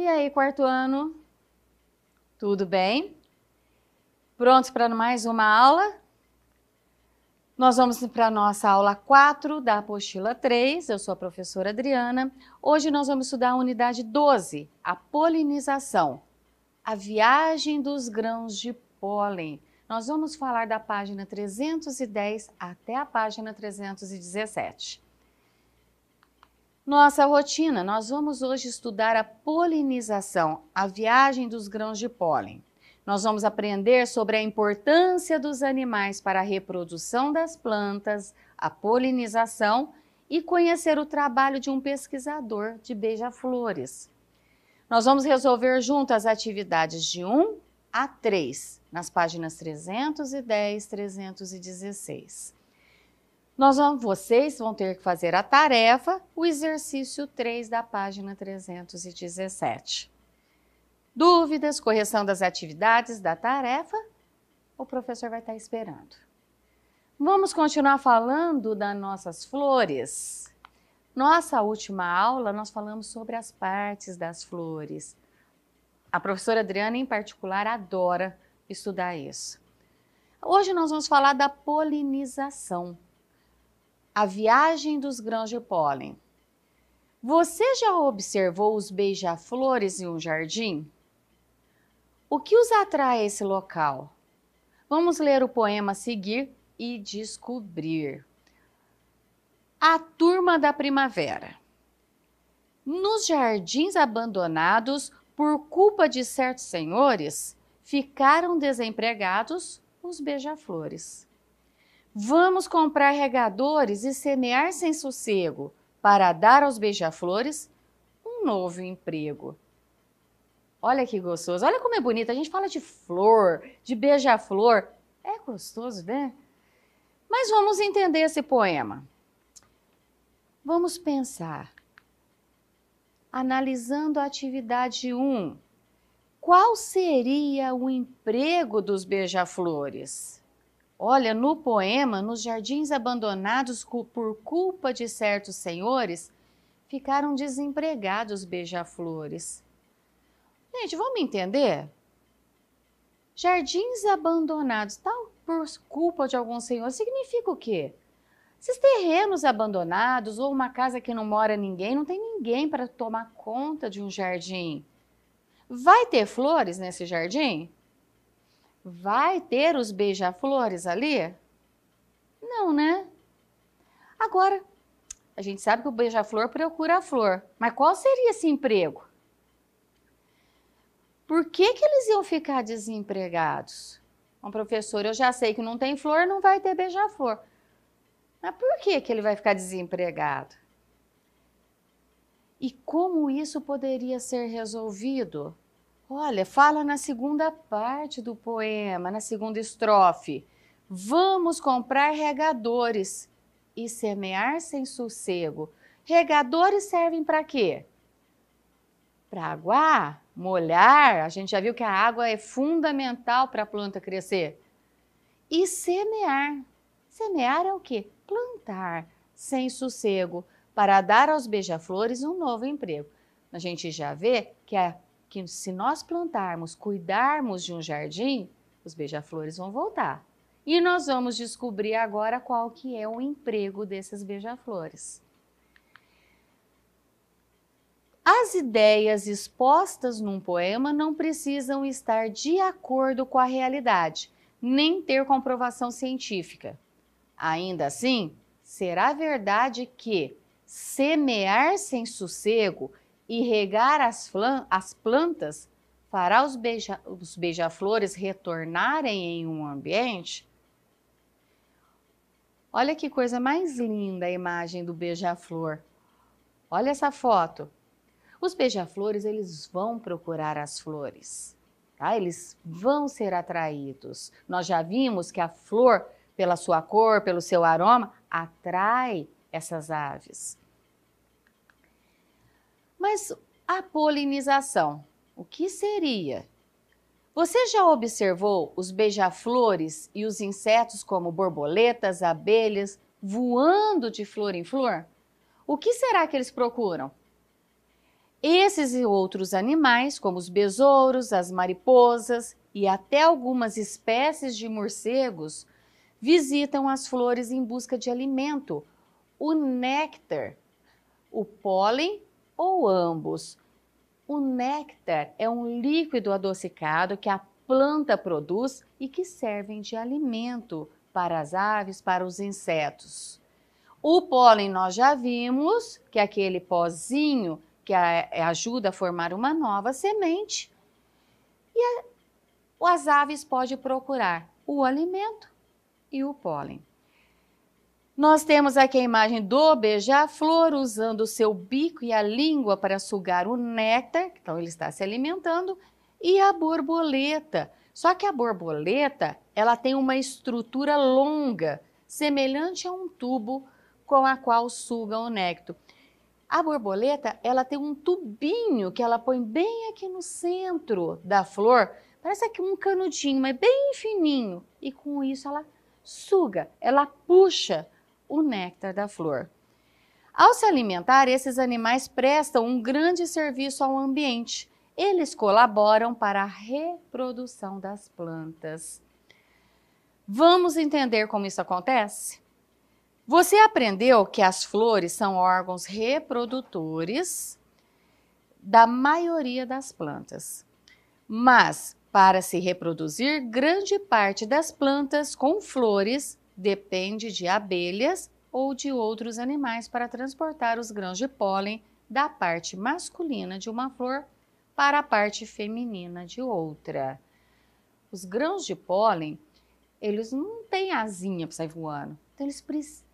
aí, quarto ano? Tudo bem? Prontos para mais uma aula? Nós vamos para a nossa aula 4 da apostila 3. Eu sou a professora Adriana. Hoje nós vamos estudar a unidade 12, a polinização, a viagem dos grãos de pólen. Nós vamos falar da página 310 até a página 317. Nossa rotina, nós vamos hoje estudar a polinização, a viagem dos grãos de pólen. Nós vamos aprender sobre a importância dos animais para a reprodução das plantas, a polinização e conhecer o trabalho de um pesquisador de beija-flores. Nós vamos resolver junto as atividades de 1 a 3, nas páginas 310 e 316. Vocês vão ter que fazer a tarefa, o exercício 3 da página 317. Dúvidas, correção das atividades da tarefa, o professor vai estar esperando. Vamos continuar falando das nossas flores. Nossa última aula, nós falamos sobre as partes das flores. A professora Adriana, em particular, adora estudar isso. Hoje nós vamos falar da polinização. A viagem dos grãos de pólen. Você já observou os beija-flores em um jardim? O que os atrai a esse local? Vamos ler o poema a seguir e descobrir. A turma da primavera. Nos jardins abandonados, por culpa de certos senhores, ficaram desempregados os beija-flores. Vamos comprar regadores e semear sem sossego, para dar aos beija-flores um novo emprego. Olha que gostoso, olha como é bonito, a gente fala de flor, de beija-flor, é gostoso, né? Mas vamos entender esse poema. Vamos pensar, analisando a atividade 1, qual seria o emprego dos beija-flores? Olha, no poema, nos jardins abandonados por culpa de certos senhores, ficaram desempregados beija-flores. Gente, vamos entender? Jardins abandonados, tal por culpa de algum senhor, significa o quê? Esses terrenos abandonados ou uma casa que não mora ninguém, não tem ninguém para tomar conta de um jardim. Vai ter flores nesse jardim? Vai ter os beija-flores ali? Não, né? Agora, a gente sabe que o beija-flor procura a flor, mas qual seria esse emprego? Por que eles iam ficar desempregados? Bom, professor, eu já sei que não tem flor, não vai ter beija-flor. Mas por que ele vai ficar desempregado? E como isso poderia ser resolvido? Olha, fala na segunda parte do poema, na segunda estrofe. Vamos comprar regadores e semear sem sossego. Regadores servem para quê? Para aguar, molhar. A gente já viu que a água é fundamental para a planta crescer. E semear. Semear é o quê? Plantar sem sossego para dar aos beija-flores um novo emprego. A gente já vê que se nós plantarmos, cuidarmos de um jardim, os beija-flores vão voltar. E nós vamos descobrir agora qual que é o emprego desses beija-flores. As ideias expostas num poema não precisam estar de acordo com a realidade, nem ter comprovação científica. Ainda assim, será verdade que semear sem sossego e regar as plantas fará os beija-flores retornarem em um ambiente? Olha que coisa mais linda a imagem do beija-flor. Olha essa foto. Os beija-flores, eles vão procurar as flores, tá? Eles vão ser atraídos. Nós já vimos que a flor, pela sua cor, pelo seu aroma, atrai essas aves. Mas a polinização, o que seria? Você já observou os beija-flores e os insetos como borboletas, abelhas, voando de flor em flor? O que será que eles procuram? Esses e outros animais, como os besouros, as mariposas e até algumas espécies de morcegos, visitam as flores em busca de alimento, o néctar, o pólen ou ambos. O néctar é um líquido adocicado que a planta produz e que servem de alimento para as aves, para os insetos. O pólen nós já vimos, que é aquele pozinho que ajuda a formar uma nova semente. E as aves podem procurar o alimento e o pólen. Nós temos aqui a imagem do beija-flor usando o seu bico e a língua para sugar o néctar, então ele está se alimentando, e a borboleta. Só que a borboleta, ela tem uma estrutura longa, semelhante a um tubo com a qual suga o néctar. A borboleta, ela tem um tubinho que ela põe bem aqui no centro da flor, parece aqui um canudinho, mas bem fininho, e com isso ela suga, ela puxa o néctar da flor. Ao se alimentar, esses animais prestam um grande serviço ao ambiente. Eles colaboram para a reprodução das plantas. Vamos entender como isso acontece? Você aprendeu que as flores são órgãos reprodutores da maioria das plantas. Mas, para se reproduzir, grande parte das plantas com flores depende de abelhas ou de outros animais para transportar os grãos de pólen da parte masculina de uma flor para a parte feminina de outra. Os grãos de pólen, eles não têm asinha para sair voando. Então,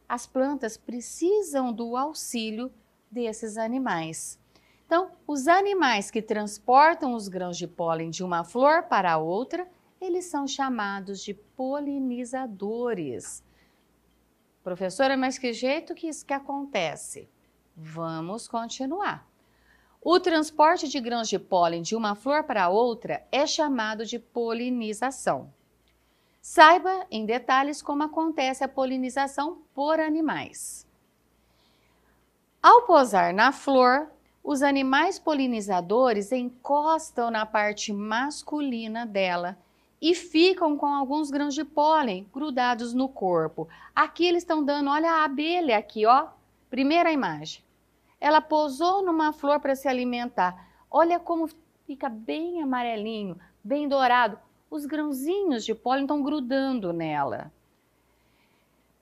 as plantas precisam do auxílio desses animais. Então, os animais que transportam os grãos de pólen de uma flor para a outra, eles são chamados de polinizadores. Professora, mas que jeito que isso que acontece? Vamos continuar. O transporte de grãos de pólen de uma flor para outra é chamado de polinização. Saiba em detalhes como acontece a polinização por animais. Ao pousar na flor, os animais polinizadores encostam na parte masculina dela e ficam com alguns grãos de pólen grudados no corpo. Aqui eles estão dando, olha a abelha aqui, ó. Primeira imagem. Ela pousou numa flor para se alimentar. Olha como fica bem amarelinho, bem dourado. Os grãozinhos de pólen estão grudando nela.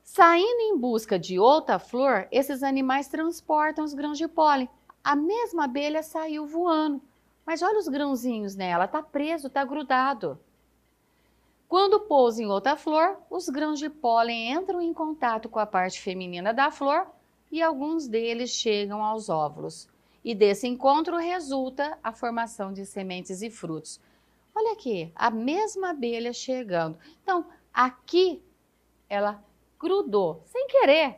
Saindo em busca de outra flor, esses animais transportam os grãos de pólen. A mesma abelha saiu voando, mas olha os grãozinhos nela, está preso, está grudado. Quando pousa em outra flor, os grãos de pólen entram em contato com a parte feminina da flor e alguns deles chegam aos óvulos. E desse encontro resulta a formação de sementes e frutos. Olha aqui, a mesma abelha chegando. Então, aqui ela grudou, sem querer.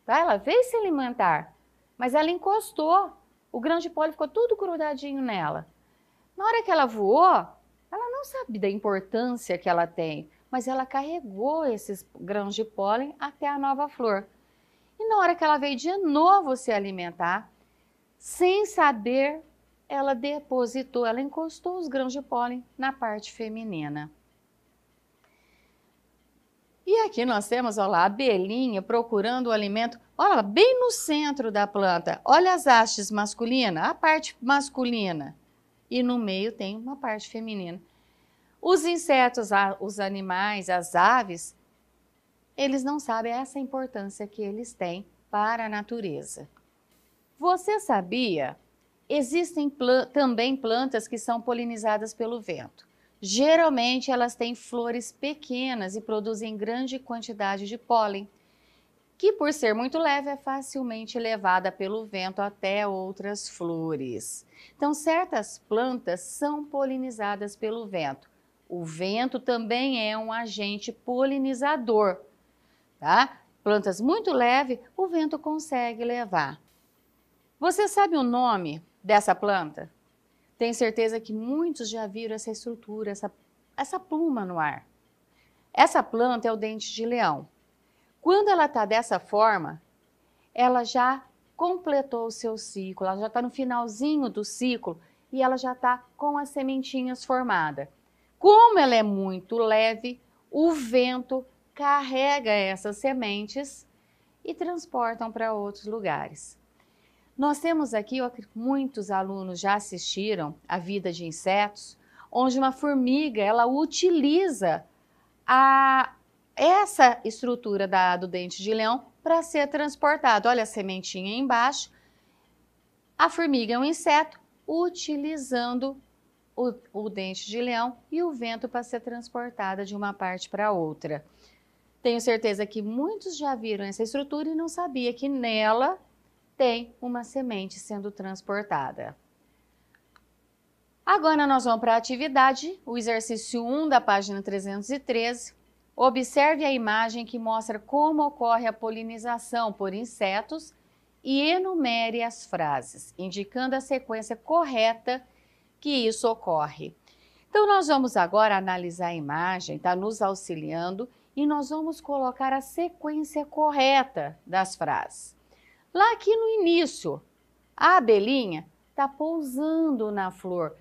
Tá? Ela veio se alimentar, mas ela encostou. O grão de pólen ficou tudo grudadinho nela. Na hora que ela voou, ela não sabe da importância que ela tem, mas ela carregou esses grãos de pólen até a nova flor. E na hora que ela veio de novo se alimentar, sem saber, ela depositou, ela encostou os grãos de pólen na parte feminina. E aqui nós temos, olha lá, a abelhinha procurando o alimento, olha, bem no centro da planta. Olha as hastes masculinas, a parte masculina. E no meio tem uma parte feminina. Os insetos, os animais, as aves, eles não sabem essa importância que eles têm para a natureza. Você sabia? Existem também plantas que são polinizadas pelo vento. Geralmente elas têm flores pequenas e produzem grande quantidade de pólen, que por ser muito leve é facilmente levada pelo vento até outras flores. Então certas plantas são polinizadas pelo vento. O vento também é um agente polinizador, tá? Plantas muito leves, o vento consegue levar. Você sabe o nome dessa planta? Tenho certeza que muitos já viram essa estrutura, essa pluma no ar. Essa planta é o dente de leão. Quando ela está dessa forma, ela já completou o seu ciclo, ela já está no finalzinho do ciclo e ela já está com as sementinhas formadas. Como ela é muito leve, o vento carrega essas sementes e transportam para outros lugares. Nós temos aqui, muitos alunos já assistiram a Vida de Insetos, onde uma formiga ela utiliza essa estrutura do dente de leão para ser transportado. Olha a sementinha aí embaixo. A formiga é um inseto utilizando o dente de leão e o vento para ser transportada de uma parte para outra. Tenho certeza que muitos já viram essa estrutura e não sabia que nela tem uma semente sendo transportada. Agora nós vamos para a atividade, o exercício 1 da página 313. Observe a imagem que mostra como ocorre a polinização por insetos e enumere as frases, indicando a sequência correta que isso ocorre. Então, nós vamos agora analisar a imagem, está nos auxiliando, e nós vamos colocar a sequência correta das frases. Lá aqui no início, a abelhinha está pousando na flor.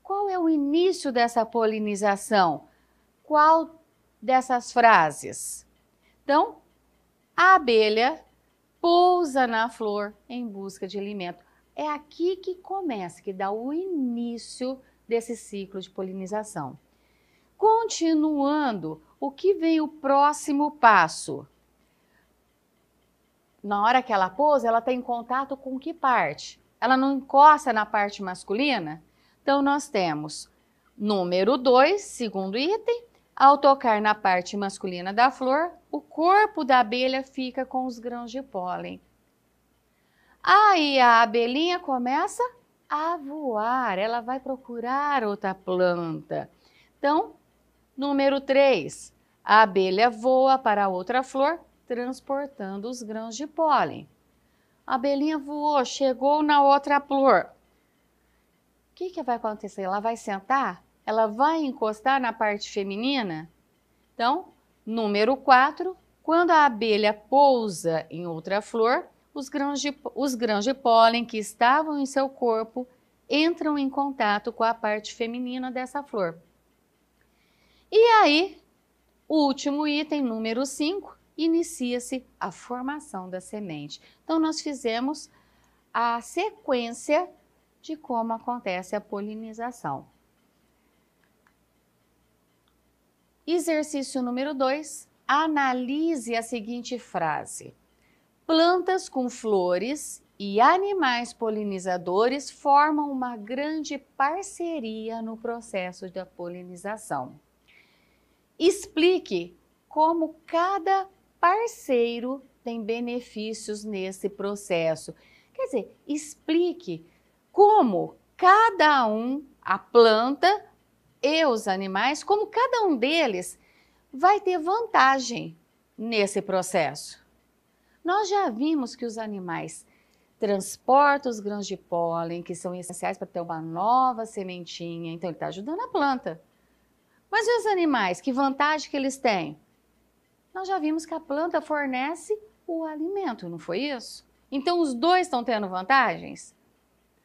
Qual é o início dessa polinização? Qual dessas frases? Então, a abelha pousa na flor em busca de alimento. É aqui que começa, que dá o início desse ciclo de polinização. Continuando, o que vem o próximo passo? Na hora que ela pousa, ela está em contato com que parte? Ela não encosta na parte masculina? Então, nós temos número 2, segundo item, ao tocar na parte masculina da flor, o corpo da abelha fica com os grãos de pólen. Aí a abelhinha começa a voar, ela vai procurar outra planta. Então, número 3, a abelha voa para outra flor, transportando os grãos de pólen. A abelhinha voou, chegou na outra flor. O que vai acontecer? Ela vai sentar? Ela vai encostar na parte feminina? Então, número 4, quando a abelha pousa em outra flor, os grãos de pólen que estavam em seu corpo entram em contato com a parte feminina dessa flor. E aí, o último item, número 5, inicia-se a formação da semente. Então, nós fizemos a sequência de como acontece a polinização. Exercício número 2, analise a seguinte frase. Plantas com flores e animais polinizadores formam uma grande parceria no processo da polinização. Explique como cada parceiro tem benefícios nesse processo. Quer dizer, explique como cada um, a planta e os animais, como cada um deles vai ter vantagem nesse processo. Nós já vimos que os animais transportam os grãos de pólen, que são essenciais para ter uma nova sementinha, então ele está ajudando a planta. Mas e os animais, que vantagem que eles têm? Nós já vimos que a planta fornece o alimento, não foi isso? Então os dois estão tendo vantagens?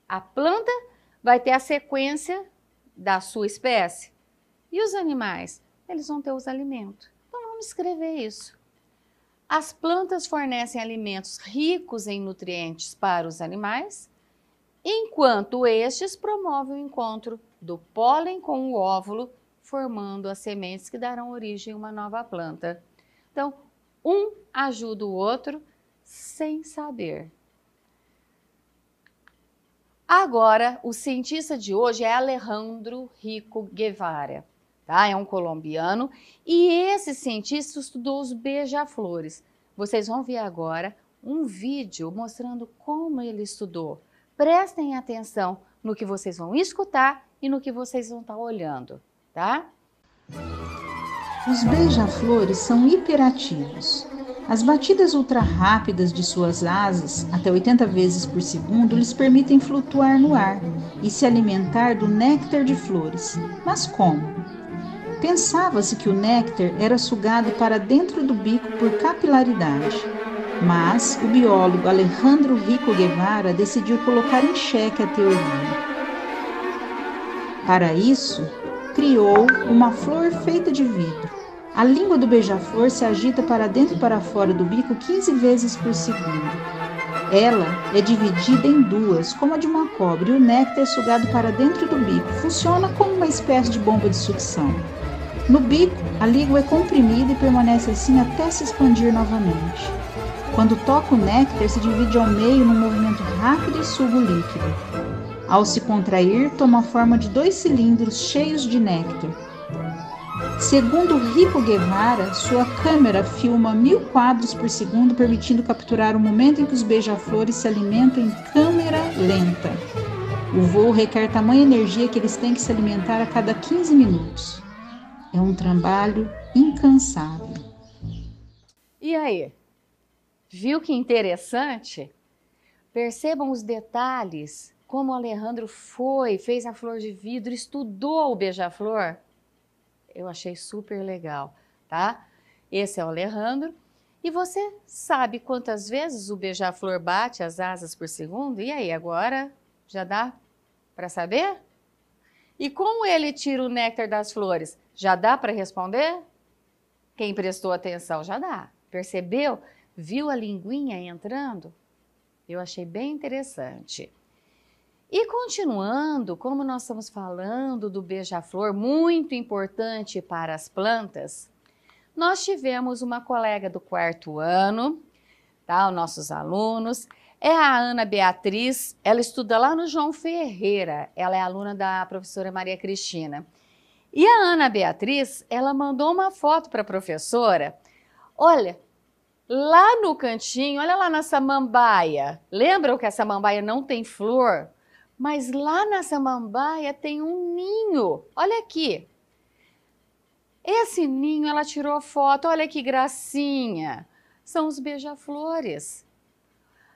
A planta vai ter a sequência da sua espécie e os animais, eles vão ter os alimentos. Então vamos escrever isso. As plantas fornecem alimentos ricos em nutrientes para os animais, enquanto estes promovem o encontro do pólen com o óvulo, formando as sementes que darão origem a uma nova planta. Então, um ajuda o outro sem saber. Agora, o cientista de hoje é Alejandro Rico Guevara. Tá? É um colombiano e esse cientista estudou os beija-flores. Vocês vão ver agora um vídeo mostrando como ele estudou. Prestem atenção no que vocês vão escutar e no que vocês vão estar olhando, tá? Os beija-flores são hiperativos. As batidas ultra-rápidas de suas asas, até 80 vezes por segundo, lhes permitem flutuar no ar e se alimentar do néctar de flores. Mas como? Pensava-se que o néctar era sugado para dentro do bico por capilaridade. Mas o biólogo Alejandro Rico Guevara decidiu colocar em xeque a teoria. Para isso, criou uma flor feita de vidro. A língua do beija-flor se agita para dentro e para fora do bico 15 vezes por segundo. Ela é dividida em duas, como a de uma cobra, e o néctar é sugado para dentro do bico. Funciona como uma espécie de bomba de sucção. No bico, a língua é comprimida e permanece assim até se expandir novamente. Quando toca o néctar, se divide ao meio num movimento rápido e suga o líquido. Ao se contrair, toma a forma de 2 cilindros cheios de néctar. Segundo Rico Guevara, sua câmera filma 1000 quadros por segundo, permitindo capturar o momento em que os beija-flores se alimentam em câmera lenta. O voo requer tamanha energia que eles têm que se alimentar a cada 15 minutos. É um trabalho incansável. E aí? Viu que interessante? Percebam os detalhes, como o Alejandro fez a flor de vidro, estudou o beija-flor. Eu achei super legal, tá? Esse é o Alejandro. E você sabe quantas vezes o beija-flor bate as asas por segundo? E aí, agora já dá para saber? E como ele tira o néctar das flores? Já dá para responder? Quem prestou atenção já dá. Percebeu? Viu a linguinha entrando? Eu achei bem interessante. E continuando, como nós estamos falando do beija-flor, muito importante para as plantas, nós tivemos uma colega do 4º ano, tá? Os nossos alunos, é a Ana Beatriz, ela estuda lá no João Ferreira, ela é aluna da professora Maria Cristina. E a Ana Beatriz, ela mandou uma foto para a professora, olha, lá no cantinho, olha lá na samambaia, lembram que a samambaia não tem flor? Mas lá na samambaia tem um ninho, olha aqui. Esse ninho ela tirou foto, olha que gracinha. São os beija-flores.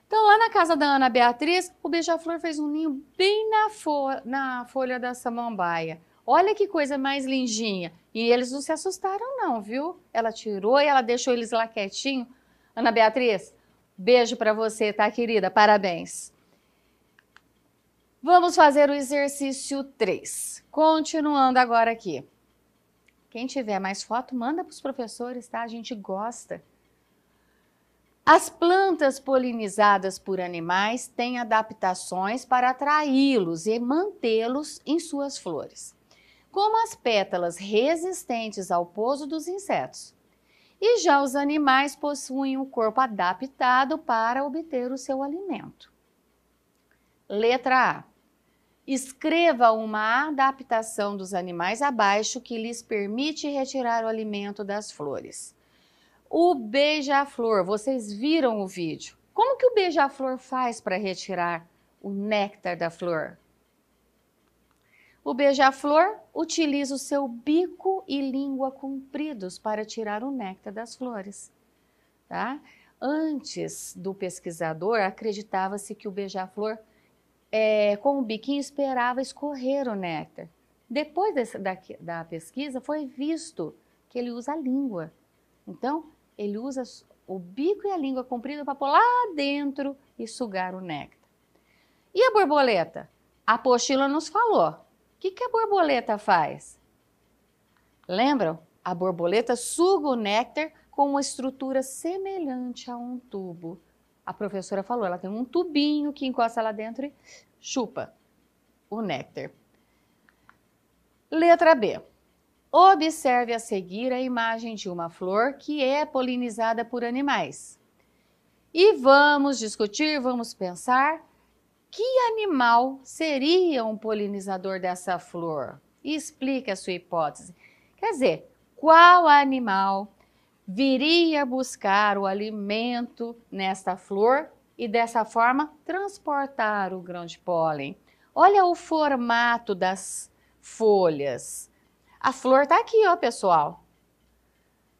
Então lá na casa da Ana Beatriz, o beija-flor fez um ninho bem na folha da samambaia. Olha que coisa mais lindinha. E eles não se assustaram não, viu? Ela tirou e ela deixou eles lá quietinho. Ana Beatriz, beijo para você, tá, querida? Parabéns. Vamos fazer o exercício 3. Continuando agora aqui. Quem tiver mais foto, manda para os professores, tá? A gente gosta. As plantas polinizadas por animais têm adaptações para atraí-los e mantê-los em suas flores, como as pétalas resistentes ao pouso dos insetos. E já os animais possuem um corpo adaptado para obter o seu alimento. Letra A. Escreva uma adaptação dos animais abaixo que lhes permite retirar o alimento das flores. O beija-flor, vocês viram o vídeo. Como que o beija-flor faz para retirar o néctar da flor? O beija-flor utiliza o seu bico e língua compridos para tirar o néctar das flores, tá? Antes do pesquisador, acreditava-se que o beija-flor com o biquinho esperava escorrer o néctar. Depois da pesquisa foi visto que ele usa a língua. Então, ele usa o bico e a língua comprida para pôr lá dentro e sugar o néctar. E a borboleta? A apostila nos falou. O que a borboleta faz? Lembram? A borboleta suga o néctar com uma estrutura semelhante a um tubo. A professora falou, ela tem um tubinho que encosta lá dentro e chupa o néctar. Letra B. Observe a seguir a imagem de uma flor que é polinizada por animais. E vamos discutir, vamos pensar, que animal seria um polinizador dessa flor? E explique a sua hipótese. Quer dizer, qual animal viria buscar o alimento nesta flor e dessa forma transportar o grão de pólen? Olha o formato das folhas. A flor está aqui, ó, pessoal.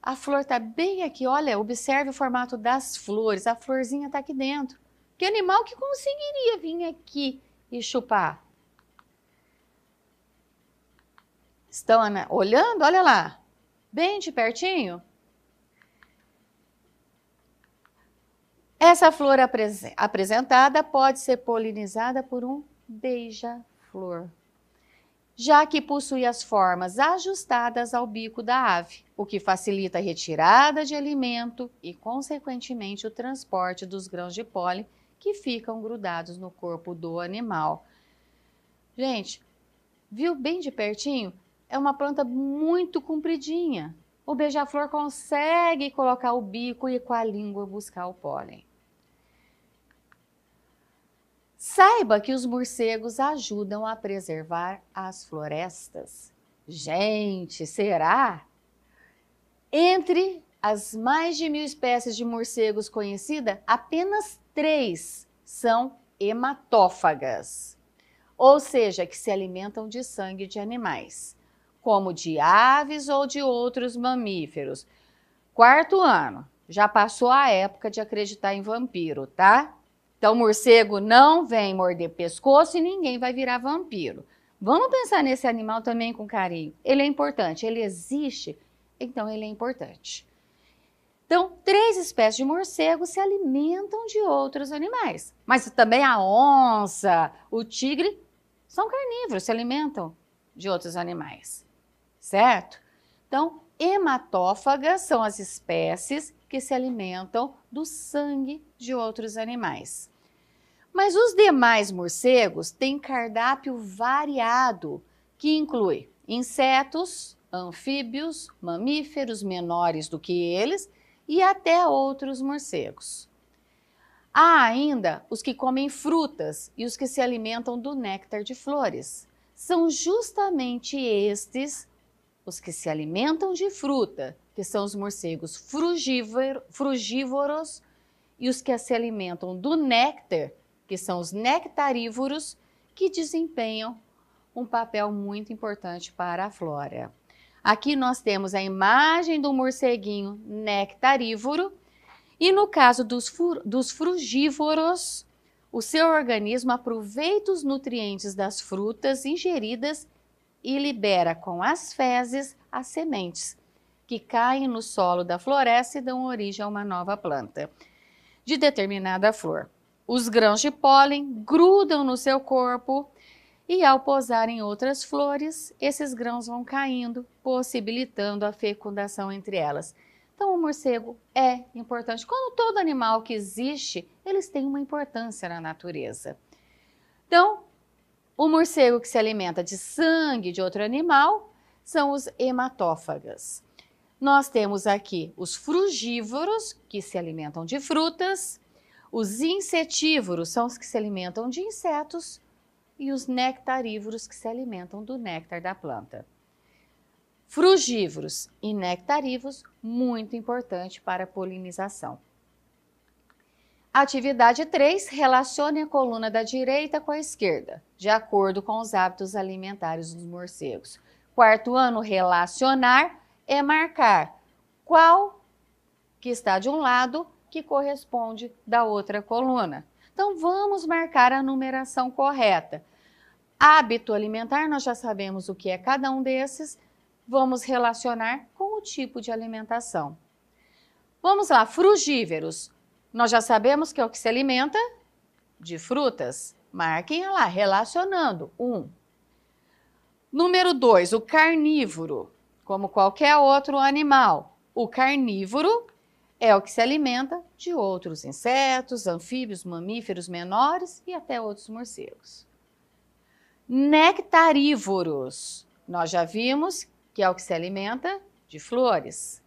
A flor está bem aqui, olha, observe o formato das flores. A florzinha está aqui dentro. Que animal que conseguiria vir aqui e chupar? Estão olhando? Olha lá, bem de pertinho. Essa flor apresentada pode ser polinizada por um beija-flor, já que possui as formas ajustadas ao bico da ave, o que facilita a retirada de alimento e, consequentemente, o transporte dos grãos de pólen que ficam grudados no corpo do animal. Gente, viu bem de pertinho? É uma planta muito compridinha. O beija-flor consegue colocar o bico e com a língua buscar o pólen. Saiba que os morcegos ajudam a preservar as florestas. Gente, será? Entre as mais de 1000 espécies de morcegos conhecidas, apenas 3 são hematófagas, ou seja, que se alimentam de sangue de animais, como de aves ou de outros mamíferos. 4º ano, já passou a época de acreditar em vampiro, tá? Então, morcego não vem morder pescoço e ninguém vai virar vampiro. Vamos pensar nesse animal também com carinho. Ele é importante, ele existe, então ele é importante. Então, 3 espécies de morcego se alimentam de outros animais. Mas também a onça, o tigre, são carnívoros, se alimentam de outros animais, certo? Então, hematófagas são as espécies que se alimentam do sangue de outros animais. Mas os demais morcegos têm cardápio variado, que inclui insetos, anfíbios, mamíferos menores do que eles e até outros morcegos. Há ainda os que comem frutas e os que se alimentam do néctar de flores. São justamente estes, os que se alimentam de fruta, que são os morcegos frugívoros, e os que se alimentam do néctar, que são os nectarívoros, que desempenham um papel muito importante para a flora. Aqui nós temos a imagem do morceguinho nectarívoro e no caso dos frugívoros, o seu organismo aproveita os nutrientes das frutas ingeridas e libera com as fezes as sementes, que caem no solo da floresta e dão origem a uma nova planta de determinada flor. Os grãos de pólen grudam no seu corpo e ao pousar em outras flores, esses grãos vão caindo, possibilitando a fecundação entre elas. Então, o morcego é importante. Como todo animal que existe, eles têm uma importância na natureza. Então, o morcego que se alimenta de sangue de outro animal são os hematófagas. Nós temos aqui os frugívoros, que se alimentam de frutas. Os insetívoros são os que se alimentam de insetos e os nectarívoros que se alimentam do néctar da planta. Frugívoros e nectarívoros, muito importante para a polinização. Atividade 3, relacione a coluna da direita com a esquerda, de acordo com os hábitos alimentares dos morcegos. 4º ano, relacionar é marcar qual que está de um lado que corresponde da outra coluna. Então, vamos marcar a numeração correta. Hábito alimentar, nós já sabemos o que é cada um desses. Vamos relacionar com o tipo de alimentação. Vamos lá, frugívoros. Nós já sabemos que é o que se alimenta de frutas. Marquem lá, relacionando. 1. Número 2, o carnívoro. Como qualquer outro animal, o carnívoro é o que se alimenta de outros insetos, anfíbios, mamíferos menores e até outros morcegos. Nectarívoros, nós já vimos que é o que se alimenta de flores.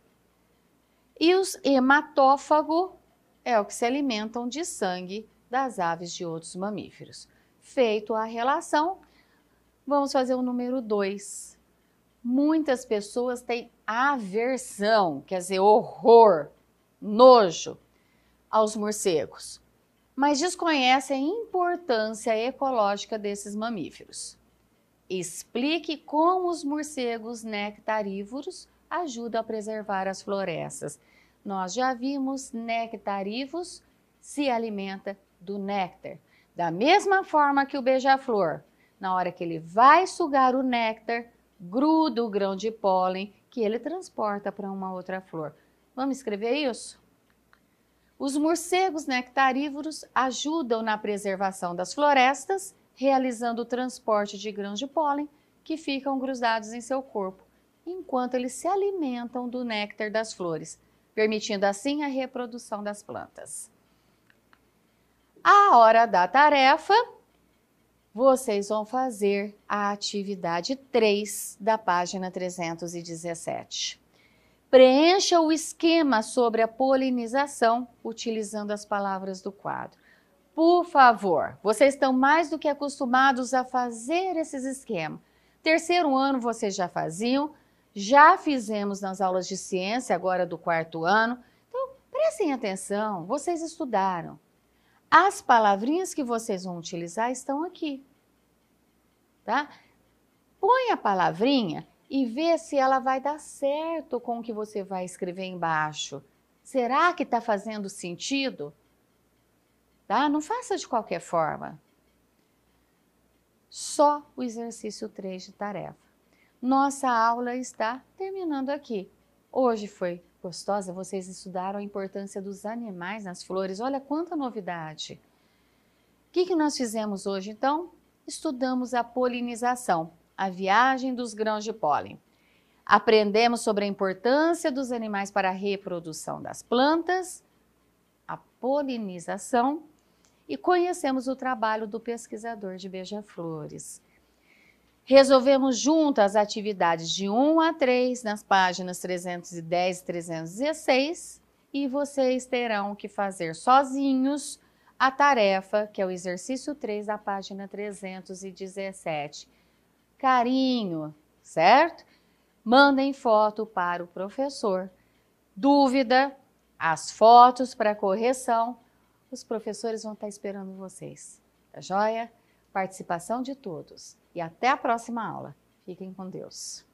E os hematófagos é o que se alimentam de sangue das aves de outros mamíferos. Feito a relação, vamos fazer o número 2. Muitas pessoas têm aversão, quer dizer, horror, nojo aos morcegos, mas desconhecem a importância ecológica desses mamíferos. Explique como os morcegos nectarívoros ajudam a preservar as florestas. Nós já vimos nectarívoros se alimenta do néctar. Da mesma forma que o beija-flor, na hora que ele vai sugar o néctar, gruda o grão de pólen que ele transporta para uma outra flor. Vamos escrever isso? Os morcegos nectarívoros ajudam na preservação das florestas, realizando o transporte de grãos de pólen que ficam grudados em seu corpo, enquanto eles se alimentam do néctar das flores, permitindo assim a reprodução das plantas. A hora da tarefa, vocês vão fazer a atividade 3 da página 317. Preencha o esquema sobre a polinização utilizando as palavras do quadro. Por favor, vocês estão mais do que acostumados a fazer esses esquemas. Terceiro ano vocês já faziam, já fizemos nas aulas de ciência, agora do quarto ano. Então, prestem atenção, vocês estudaram. As palavrinhas que vocês vão utilizar estão aqui, tá? Põe a palavrinha e vê se ela vai dar certo com o que você vai escrever embaixo. Será que está fazendo sentido? Tá? Não faça de qualquer forma. Só o exercício 3 de tarefa. Nossa aula está terminando aqui. Hoje foi gostosa, vocês estudaram a importância dos animais nas flores. Olha quanta novidade. O que nós fizemos hoje, então? Estudamos a polinização, a viagem dos grãos de pólen. Aprendemos sobre a importância dos animais para a reprodução das plantas, a polinização, e conhecemos o trabalho do pesquisador de beija-flores. Resolvemos juntas as atividades de 1 a 3 nas páginas 310 e 316 e vocês terão que fazer sozinhos a tarefa, que é o exercício 3 da página 317. Carinho, certo? Mandem foto para o professor. Dúvida, as fotos para correção, os professores vão estar esperando vocês. Tá joia? Participação de todos. E até a próxima aula. Fiquem com Deus.